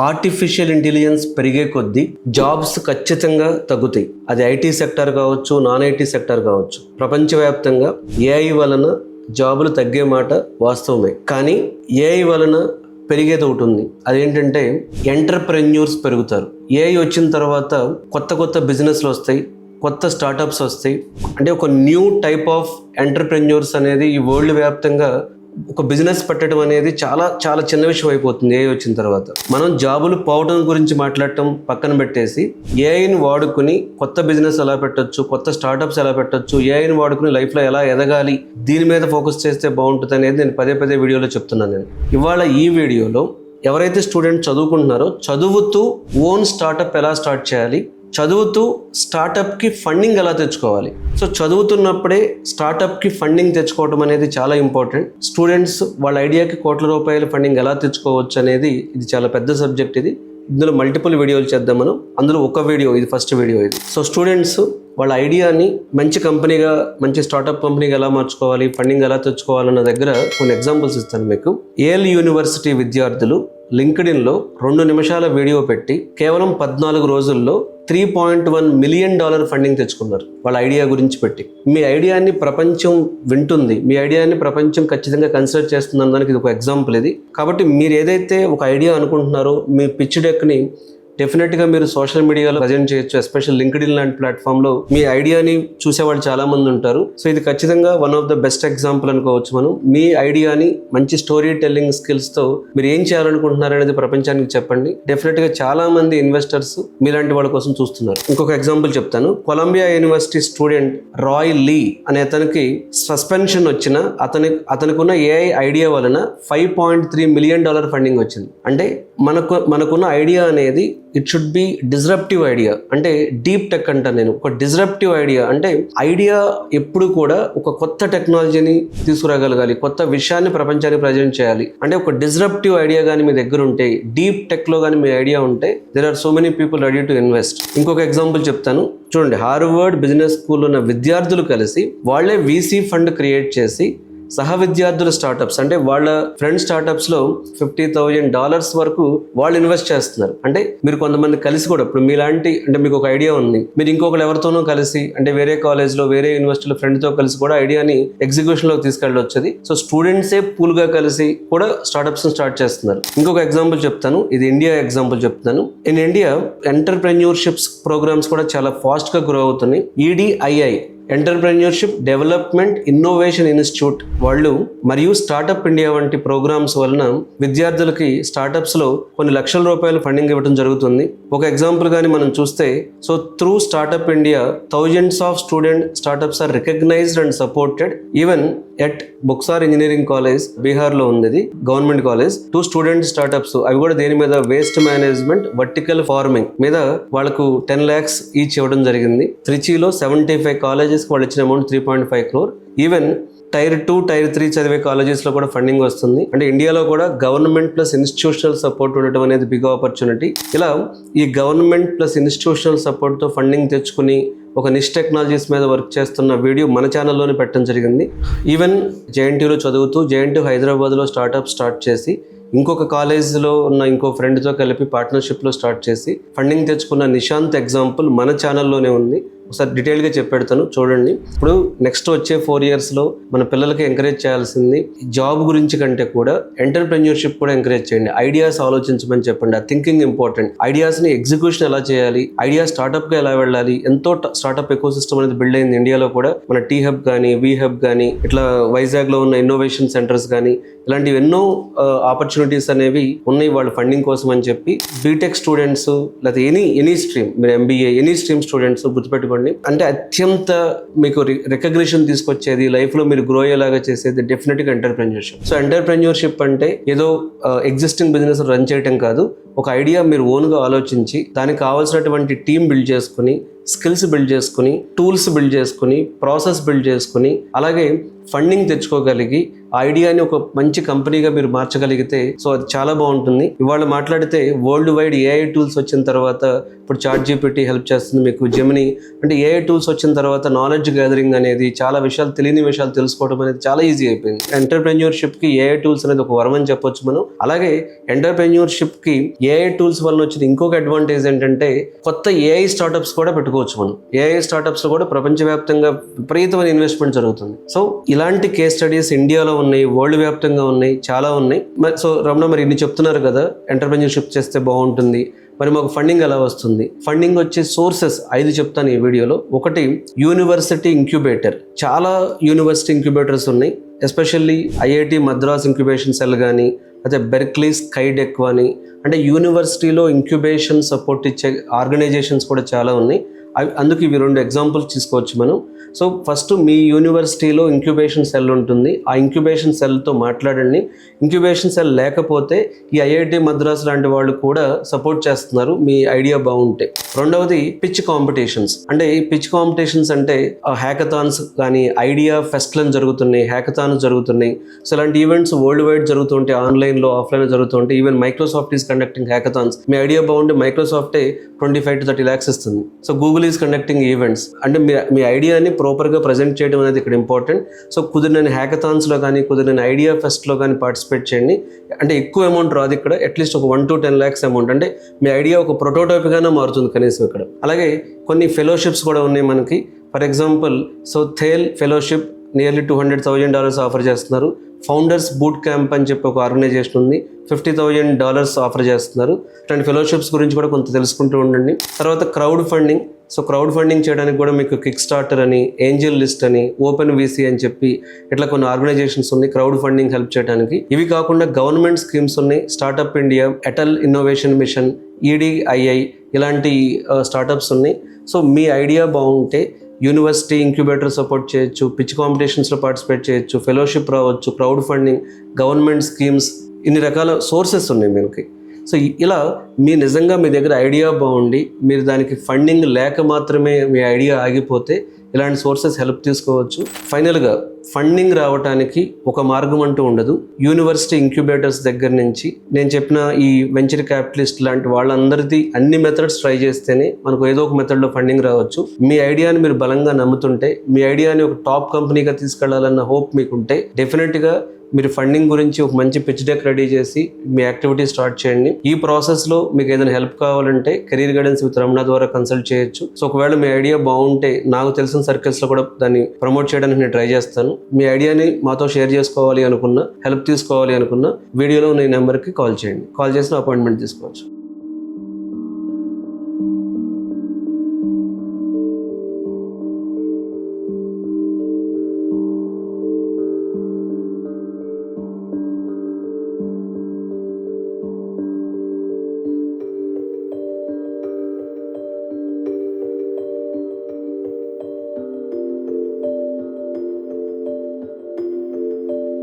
Artificial intelligence పెరిగే కొద్దీ jobs ఖచ్చితంగా తగ్గుతాయి. అది ఐటీ సెక్టర్ కావచ్చు, నాన్ ఐటీ సెక్టర్ కావచ్చు. ప్రపంచవ్యాప్తంగా ఏఐ వలన జాబులు తగ్గే మాట వాస్తవమే. కానీ ఏఐ వలన పెరిగేది ఒకటి ఉంది. అదేంటంటే ఎంటర్ప్రెన్యూర్స్ పెరుగుతారు. ఏఐ వచ్చిన తర్వాత కొత్త కొత్త బిజినెస్లు వస్తాయి, కొత్త స్టార్టప్స్ వస్తాయి. అంటే ఒక న్యూ టైప్ ఆఫ్ ఎంటర్ప్రెన్యూర్స్ అనేది ఈ వరల్డ్ వ్యాప్తంగా ఒక బిజినెస్ పెట్టడం అనేది చాలా చాలా చిన్న విషయం అయిపోతుంది ఏఐ వచ్చిన తర్వాత. మనం జాబులు పోవడం గురించి మాట్లాడటం పక్కన పెట్టేసి ఏఐని వాడుకుని కొత్త బిజినెస్ ఎలా పెట్టొచ్చు, కొత్త స్టార్టప్స్ ఎలా పెట్టొచ్చు, ఏఐని వాడుకుని లైఫ్లో ఎలా ఎదగాలి, దీని మీద ఫోకస్ చేస్తే బాగుంటుంది అనేది నేను పదే పదే వీడియోలో చెప్తున్నాను. నేను ఇవాళ ఈ వీడియోలో ఎవరైతే స్టూడెంట్ చదువుకుంటున్నారో చదువుతూ ఓన్ స్టార్టప్ ఎలా స్టార్ట్ చేయాలి, చదువుతూ స్టార్టప్కి ఫండింగ్ ఎలా తెచ్చుకోవాలి. సో చదువుతున్నప్పుడే స్టార్టప్కి ఫండింగ్ తెచ్చుకోవడం అనేది చాలా ఇంపార్టెంట్. స్టూడెంట్స్ వాళ్ళ ఐడియాకి కోట్ల రూపాయల ఫండింగ్ ఎలా తెచ్చుకోవచ్చు అనేది ఇది చాలా పెద్ద సబ్జెక్ట్. ఇందులో మల్టిపుల్ వీడియోలు చేద్దాం మనం. అందులో ఒక వీడియో ఇది, ఫస్ట్ వీడియో ఇది. సో స్టూడెంట్స్ వాళ్ళ ఐడియాని మంచి కంపెనీగా, మంచి స్టార్టప్ కంపెనీగా ఎలా మార్చుకోవాలి, ఫండింగ్ ఎలా తెచ్చుకోవాలన్న దగ్గర కొన్ని ఎగ్జాంపుల్స్ ఇస్తాను మీకు. ఏల్ యూనివర్సిటీ విద్యార్థులు లింక్డ్ఇన్లో 2 నిమిషాల వీడియో పెట్టి కేవలం 14 రోజుల్లో $3.1 మిలియన్ ఫండింగ్ తెచ్చుకున్నారు వాళ్ళ ఐడియా గురించి పెట్టి. మీ ఐడియాని ప్రపంచం వింటుంది, మీ ఐడియాని ప్రపంచం ఖచ్చితంగా కన్సిడర్ చేస్తుంది అనడానికి ఇది ఒక ఎగ్జాంపుల్ ఇది. కాబట్టి మీరు ఏదైతే ఒక ఐడియా అనుకుంటున్నారో మీ పిచ్ డెక్ని డెఫినెట్గా మీరు సోషల్ మీడియాలో ప్రజెంట్ చేయొచ్చు. ఎస్పెషల్ లింక్డ్ఇన్ లాంటి ప్లాట్ఫామ్లో మీ ఐడియాని చూసేవాళ్ళు చాలా మంది ఉంటారు. సో ఇది ఖచ్చితంగా one of the best example అనుకోవచ్చు మనం. మీ ఐడియాని మంచి స్టోరీ టెల్లింగ్ స్కిల్స్తో మీరు ఏం చేయాలనుకుంటున్నారు అనేది ప్రపంచానికి చెప్పండి. డెఫినెట్గా చాలా మంది ఇన్వెస్టర్స్ మీలాంటి వాళ్ళ కోసం చూస్తున్నారు. ఇంకొక ఎగ్జాంపుల్ చెప్తాను. కొలంబియా యూనివర్సిటీ స్టూడెంట్ రాయ్ లీ అనే అతనికి సస్పెన్షన్ వచ్చిన అతనికున్న ఏఐ ఐడియా వలన $5.3 మిలియన్ ఫండింగ్ వచ్చింది. అంటే మనకున్న ఐడియా అనేది it should be disruptive idea. అంటే డీప్ టెక్ అంటాను నేను. ఒక డిస్రప్టివ్ ఐడియా అంటే ఐడియా ఎప్పుడు కూడా ఒక కొత్త టెక్నాలజీని తీసుకురాగలగాలి, కొత్త విషయాన్ని ప్రపంచానికి ప్రజెంట్ చేయాలి. అంటే ఒక డిస్రప్టివ్ ఐడియా కానీ మీ దగ్గర ఉంటే, డీప్ టెక్లో కానీ మీ ఐడియా ఉంటే, there are so many people ready to invest. ఇంకొక ఎగ్జాంపుల్ చెప్తాను చూడండి. హార్వర్డ్ బిజినెస్ స్కూల్లో ఉన్న విద్యార్థులు కలిసి వాళ్ళే VC ఫండ్ క్రియేట్ చేసి సహ విద్యార్థుల స్టార్టప్స్, అంటే వాళ్ళ ఫ్రెండ్ స్టార్టప్స్లో $50,000 వరకు వాళ్ళు ఇన్వెస్ట్ చేస్తున్నారు. అంటే మీరు కొంతమంది కలిసి కూడా, ఇప్పుడు మీలాంటి అంటే మీకు ఒక ఐడియా ఉంది, మీరు ఇంకొకరు ఎవరితోనో కలిసి, అంటే వేరే కాలేజ్లో వేరే యూనివర్సిటీలో ఫ్రెండ్తో కలిసి కూడా ఐడియాని ఎగ్జిక్యూషన్లోకి తీసుకెళ్ళొచ్చు. సో స్టూడెంట్సే పూల్గా కలిసి కూడా స్టార్టప్స్ స్టార్ట్ చేస్తున్నారు. ఇంకొక ఎగ్జాంపుల్ చెప్తాను. ఇది ఇండియా ఎగ్జాంపుల్ చెప్తాను. ఇన్ ఇండియా ఎంటర్ప్రెన్యూర్షిప్స్ ప్రోగ్రామ్స్ కూడా చాలా ఫాస్ట్గా గ్రో అవుతున్నాయి. EDII entrepreneurship development innovation institute వాళ్ళు మరియు స్టార్టప్ ఇండియా వంటి ప్రోగ్రామ్స్ వలన విద్యార్థులకి స్టార్టప్స్లో కొన్ని లక్షల రూపాయలు ఫండింగ్ ఇవ్వడం జరుగుతుంది. ఒక ఎగ్జాంపుల్ కానీ మనం చూస్తే, so through startup India thousands of student startups are recognized and supported even at Buxar engineering college, బీహార్లో ఉంది, గవర్నమెంట్ కాలేజ్. 2 స్టూడెంట్ స్టార్టప్స్, అవి కూడా దేని మీద, వేస్ట్ మేనేజ్మెంట్, వర్టికల్ ఫార్మింగ్ మీద వాళ్ళకు 10 lakhs ఈచ్ ఇవ్వడం జరిగింది. త్రిచిలో 75 కాలేజెస్ వాళ్ళు ఇచ్చిన amount 3.5 crore. Even Tier 2, Tier 3 చదివే కాలేజెస్లో కూడా ఫండింగ్ వస్తుంది. అంటే ఇండియాలో కూడా గవర్నమెంట్ ప్లస్ ఇన్స్టిట్యూషనల్ సపోర్ట్ ఉండటం అనేది బిగ్ ఆపర్చునిటీ. ఇలా ఈ గవర్నమెంట్ ప్లస్ ఇన్స్టిట్యూషనల్ సపోర్ట్తో ఫండింగ్ తెచ్చుకుని ఒక నిష్ టెక్నాలజీస్ మీద వర్క్ చేస్తున్న వీడియో మన ఛానల్లోనే పెట్టడం జరిగింది. ఈవెన్ JNTUలో చదువుతూ JNTU హైదరాబాద్లో స్టార్టప్ స్టార్ట్ చేసి ఇంకొక కాలేజ్లో ఉన్న ఇంకో ఫ్రెండ్తో కలిపి పార్ట్నర్షిప్లో స్టార్ట్ చేసి ఫండింగ్ తెచ్చుకున్న నిశాంత్ ఎగ్జాంపుల్ మన ఛానల్లోనే ఉంది. ఒకసారి డీటెయిల్గా చెప్పెడతాను చూడండి. ఇప్పుడు నెక్స్ట్ వచ్చే 4 yearsలో మన పిల్లలకి ఎంకరేజ్ చేయాల్సింది జాబ్ గురించి కంటే కూడా ఎంటర్ప్రెన్యూర్షిప్ కూడా ఎంకరేజ్ చేయండి. ఐడియాస్ ఆలోచించమని చెప్పండి. ఆ థింకింగ్ ఇంపార్టెంట్. ఐడియాస్ని ఎగ్జిక్యూషన్ ఎలా చేయాలి, ఐడియా స్టార్టప్గా ఎలా వెళ్ళాలి. ఎంతో స్టార్టప్ ఎకో సిస్టమ్ అనేది బిల్డ్ అయింది ఇండియాలో కూడా. మన T-Hub కానీ, V-Hub కానీ, ఇట్లా వైజాగ్లో ఉన్న ఇన్నోవేషన్ సెంటర్స్ కానీ, ఇలాంటివి ఎన్నో ఆపర్చునిటీస్ అనేవి ఉన్నాయి వాళ్ళ ఫండింగ్ కోసం అని చెప్పి. బీటెక్ స్టూడెంట్స్ లేకపోతే ఎనీ స్ట్రీమ్, మీరు MBA ఎనీ స్ట్రీమ్ స్టూడెంట్స్ గుర్తుపెట్టుకోండి. అంటే అత్యంత మీకు రికగ్నిషన్ తీసుకొచ్చేది, లైఫ్లో మీరు గ్రో అయ్యేలాగా చేసేది డెఫినెట్గా ఎంటర్ప్రెన్యూర్షిప్. సో ఎంటర్ప్రెన్యూర్షిప్ అంటే ఏదో ఎగ్జిస్టింగ్ బిజినెస్ రన్ చేయటం కాదు. ఒక ఐడియా మీరు ఓన్గా ఆలోచించి దానికి కావాల్సినటువంటి టీం బిల్డ్ చేసుకుని, స్కిల్స్ బిల్డ్ చేసుకుని, టూల్స్ బిల్డ్ చేసుకుని, ప్రాసెస్ బిల్డ్ చేసుకుని, అలాగే ఫండింగ్ తెచ్చుకోగలిగి ఐడియాని ఒక మంచి కంపెనీగా మీరు మార్చగలిగితే సో అది చాలా బాగుంటుంది. ఇవాళ మాట్లాడితే వరల్డ్ వైడ్ ఏఐ టూల్స్ వచ్చిన తర్వాత ఇప్పుడు ChatGPT హెల్ప్ చేస్తుంది మీకు, జెమిని, అంటే ఏఐ టూల్స్ వచ్చిన తర్వాత నాలెడ్జ్ గ్యాదరింగ్ అనేది, చాలా విషయాలు తెలియని విషయాలు తెలుసుకోవడం అనేది చాలా ఈజీ అయిపోయింది. ఎంటర్ప్రెన్యూర్షిప్కి ఏఐ టూల్స్ అనేది ఒక వరం అని చెప్పొచ్చు మనం. అలాగే ఎంటర్ప్రెన్యూర్షిప్కి ఏఐ టూల్స్ వల్ల వచ్చిన ఇంకొక అడ్వాంటేజ్ ఏంటంటే కొత్త ఏఐ స్టార్టప్స్ కూడా పెట్టుకోవచ్చు మనం. ఏఐ స్టార్టప్స్ లో కూడా ప్రపంచవ్యాప్తంగా విపరీతమైన ఇన్వెస్ట్మెంట్ జరుగుతుంది. సో ఇలాంటి కేస్ స్టడీస్ ఇండియాలో ఉన్నాయి, వరల్డ్ వ్యాప్తంగా ఉన్నాయి, చాలా ఉన్నాయి. సో రమణ, మరి ఇన్ని చెప్తున్నారు కదా, ఎంటర్ప్రెన్యూర్షిప్ చేస్తే బాగుంటుంది, మరి మాకు ఫండింగ్ ఎలా వస్తుంది? ఫండింగ్ వచ్చే సోర్సెస్ 5 చెప్తాను ఈ వీడియోలో. ఒకటి, యూనివర్సిటీ ఇంక్యుబేటర్. చాలా యూనివర్సిటీ ఇంక్యుబేటర్స్ ఉన్నాయి, especially IIT Madras incubation cell కానీ, అయితే బెర్క్లీ స్కైడెక్ అని, అంటే యూనివర్సిటీలో ఇంక్యుబేషన్ సపోర్ట్ ఇచ్చే ఆర్గనైజేషన్స్ కూడా చాలా ఉన్నాయి. అందుకు ఇవి 2 ఎగ్జాంపుల్స్ తీసుకోవచ్చు మనం. సో ఫస్ట్, మీ యూనివర్సిటీలో ఇంక్యుబేషన్ సెల్ ఉంటుంది, ఆ ఇంక్యుబేషన్ సెల్తో మాట్లాడండి. ఇంక్యుబేషన్ సెల్ లేకపోతే ఈ ఐఐటి మద్రాస్ లాంటి వాళ్ళు కూడా సపోర్ట్ చేస్తున్నారు మీ ఐడియా బాగుంటే. రెండవది, పిచ్ కాంపిటీషన్స్. అంటే ఈ పిచ్ కాంపిటీషన్స్ అంటే హ్యాకథాన్స్ కానీ, ఐడియా ఫెస్ట్లను జరుగుతున్నాయి, హ్యాకథాన్స్ జరుగుతున్నాయి. సో ఇలాంటి ఈవెంట్స్ వరల్డ్ వైడ్ జరుగుతుంటే, ఆన్లైన్లో ఆఫ్లైన్లో జరుగుతుంటే, even Microsoft is conducting hackathons. Me idea బాగుంటే మైక్రోసాఫ్టే 25 to 30 lakhs ఇస్తుంది. So Google is conducting events. అంటే మీ ఐడియాని ప్రాపర్గా ప్రజెంట్ చేయడం అనేది ఇక్కడ ఇంపార్టెంట్. సో కుదిరిన హ్యాకథాన్స్లో కానీ, కుదిరిన ఐడియా ఫెస్ట్లో కానీ పార్టిసిపేట్ చేయండి. అంటే ఎక్కువ అమౌంట్ రాదు ఇక్కడ, అట్లీస్ట్ ఒక 1 to 10 lakhs అమౌంట్. అంటే మీ ఐడియా ఒక ప్రొటోటైప్గానే మారుతుంది కనీసం ఇక్కడ. అలాగే కొన్ని ఫెలోషిప్స్ కూడా ఉన్నాయి మనకి. For example, so Thiel fellowship nearly $200,000 offer చేస్తున్నారు. ఫౌండర్స్ బూట్ క్యాంప్ అని చెప్పి ఒక ఆర్గనైజేషన్ ఉంది, $50,000 ఆఫర్ చేస్తున్నారు. ఇట్లాంటి ఫెలోషిప్స్ గురించి కూడా కొంత తెలుసుకుంటూ ఉండండి. తర్వాత crowd funding. So crowd funding చేయడానికి కూడా మీకు కిక్ స్టార్టర్ అని, ఏంజల్ లిస్ట్ అని, ఓపెన్ వీసీ అని చెప్పి ఇట్లా కొన్ని ఆర్గనైజేషన్స్ ఉన్నాయి క్రౌడ్ ఫండింగ్ హెల్ప్ చేయడానికి. ఇవి కాకుండా గవర్నమెంట్ స్కీమ్స్ ఉన్నాయి, startup India, Atal innovation mission, EDII, ఇలాంటి స్టార్టప్స్ ఉన్నాయి. సో మీ ఐడియా బాగుంటే యూనివర్సిటీ ఇంక్యుబేటర్ సపోర్ట్ చేయొచ్చు, పిచ్ కాంపిటీషన్స్లో పార్టిసిపేట్ చేయొచ్చు, ఫెలోషిప్ రావచ్చు, క్రౌడ్ ఫండింగ్, గవర్నమెంట్ స్కీమ్స్, ఇన్ని రకాల సోర్సెస్ ఉన్నాయి మనకి. సో ఇలా నిజంగా మీ దగ్గర ఐడియా బాగుండి మీరు దానికి ఫండింగ్ లేక మాత్రమే మీ ఐడియా ఆగిపోతే ఇలాంటి సోర్సెస్ హెల్ప్ తీసుకోవచ్చు. ఫైనల్గా ఫండింగ్ రావడానికి ఒక మార్గం అంటూ ఉండదు. యూనివర్సిటీ ఇంక్యుబేటర్స్ దగ్గర నుంచి నేను చెప్పిన ఈ వెంచర్ క్యాపిటలిస్ట్ లాంటి వాళ్ళందరిది అన్ని మెథడ్స్ ట్రై చేస్తేనే మనకు ఏదో ఒక మెథడ్లో ఫండింగ్ రావచ్చు. మీ ఐడియాని మీరు బలంగా నమ్ముతుంటే, మీ ఐడియాని ఒక టాప్ కంపెనీగా తీసుకెళ్లాలన్న హోప్ మీకుంటే, డెఫినెట్గా మీరు ఫండింగ్ గురించి ఒక మంచి పిచ్ డెక్ రెడీ చేసి మీ యాక్టివిటీ స్టార్ట్ చేయండి. ఈ ప్రాసెస్లో మీకు ఏదైనా హెల్ప్ కావాలంటే కెరీర్ గైడెన్స్ విత్ రమణ ద్వారా కన్సల్ట్ చేయొచ్చు. సో ఒకవేళ మీ ఐడియా బాగుంటే నాకు తెలిసిన సర్కిల్స్లో కూడా దాన్ని ప్రమోట్ చేయడానికి నేను ట్రై చేస్తాను. మీ ఐడియాని మాతో షేర్ చేసుకోవాలి అనుకున్నా, హెల్ప్ తీసుకోవాలి అనుకున్నా, వీడియోలో ఉన్న నెంబర్కి కాల్ చేయండి. కాల్ చేసిన అపాయింట్మెంట్ తీసుకోవచ్చు.